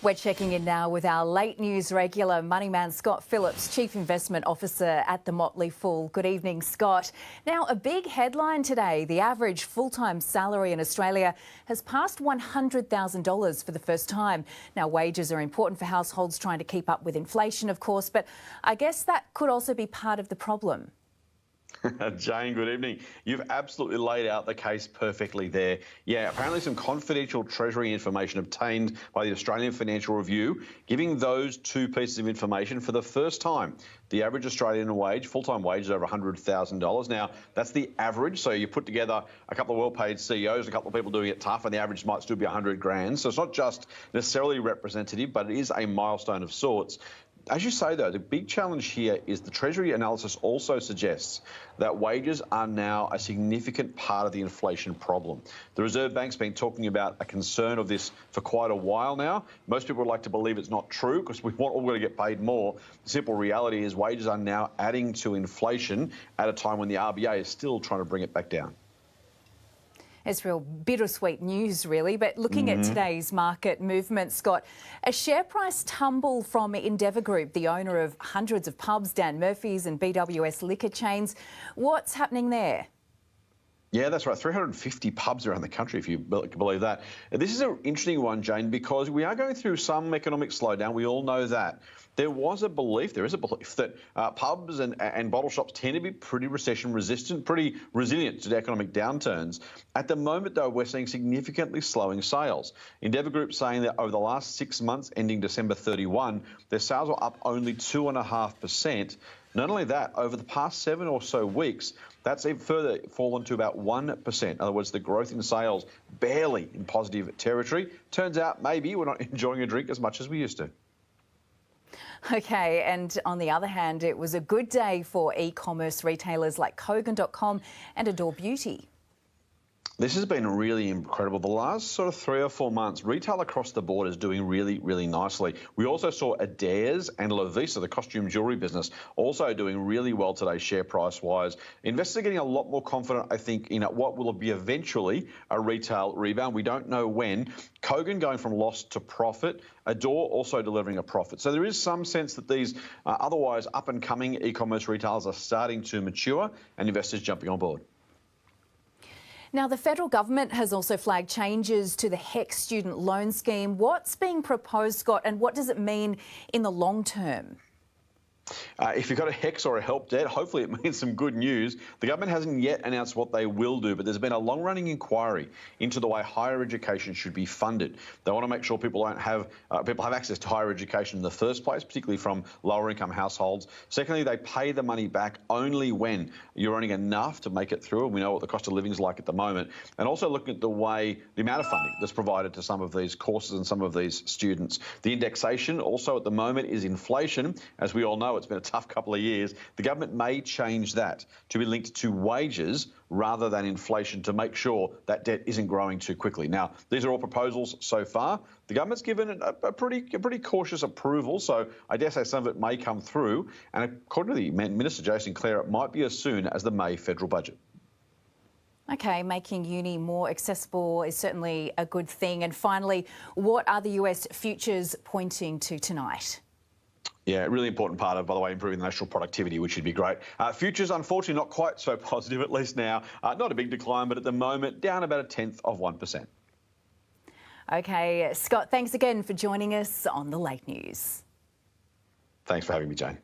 We're checking in now with our late news regular money man Scott Phillips, Chief Investment Officer at the Motley Fool. Good evening, Scott. Now, a big headline today. The average full-time salary in Australia has passed $100,000 for the first time. Now, wages are important for households trying to keep up with inflation, of course, but I guess that could also be part of the problem. Jane, good evening. You've absolutely laid out the case perfectly there. Yeah, apparently some confidential Treasury information obtained by the Australian Financial Review, giving those two pieces of information for the first time. The average Australian wage, full-time wage, is over $100,000. Now, that's the average. So you put together a couple of well-paid CEOs, a couple of people doing it tough, and the average might still be 100 grand. So it's not just necessarily representative, but it is a milestone of sorts. As you say, though, the big challenge here is the Treasury analysis also suggests that wages are now a significant part of the inflation problem. The Reserve Bank's been talking about a concern of this for quite a while now. Most people would like to believe it's not true because we want all to get paid more. The simple reality is wages are now adding to inflation at a time when the RBA is still trying to bring it back down. It's real bittersweet news, really. But looking at today's market movement, Scott, a share price tumble from Endeavour Group, the owner of hundreds of pubs, Dan Murphy's and BWS liquor chains. What's happening there? Yeah, that's right. 350 pubs around the country, if you can believe that. This is an interesting one, Jane, because we are going through some economic slowdown. We all know that. There is a belief that pubs and bottle shops tend to be pretty recession resistant, pretty resilient to economic downturns. At the moment, though, we're seeing significantly slowing sales. Endeavour Group saying that over the last 6 months, ending December 31, their sales are up only 2.5%. Not only that, over the past 7 or so weeks, that's even further fallen to about 1%. In other words, the growth in sales barely in positive territory. Turns out maybe we're not enjoying a drink as much as we used to. OK, and on the other hand, it was a good day for e-commerce retailers like Kogan.com and Adore Beauty. This has been really incredible. The last sort of 3 or 4 months, retail across the board is doing really, really nicely. We also saw Adairs and Lovisa, the costume jewellery business, also doing really well today, share price-wise. Investors are getting a lot more confident, I think, in what will be eventually a retail rebound. We don't know when. Kogan going from loss to profit. Adore also delivering a profit. So there is some sense that these otherwise up-and-coming e-commerce retailers are starting to mature and investors jumping on board. Now, the federal government has also flagged changes to the HECS student loan scheme. What's being proposed, Scott, and what does it mean in the long term? If you've got a HECS or a help debt, hopefully it means some good news. The government hasn't yet announced what they will do, but there's been a long-running inquiry into the way higher education should be funded. They want to make sure people have access to higher education in the first place, particularly from lower-income households. Secondly, they pay the money back only when you're earning enough to make it through, and we know what the cost of living is like at the moment. And also looking at the amount of funding that's provided to some of these courses and some of these students. The indexation also at the moment is inflation, as we all know. It's been a tough couple of years. The government may change that to be linked to wages rather than inflation to make sure that debt isn't growing too quickly. Now, these are all proposals so far. The government's given a pretty cautious approval, so I dare say some of it may come through. And according to the Minister Jason Clare, it might be as soon as the May federal budget. OK, making uni more accessible is certainly a good thing. And finally, what are the US futures pointing to tonight? Yeah, really important part of, by the way, improving the national productivity, which would be great. Futures, unfortunately, not quite so positive, at least now. Not a big decline, but at the moment, down about 0.1%. OK, Scott, thanks again for joining us on the Late News. Thanks for having me, Jane.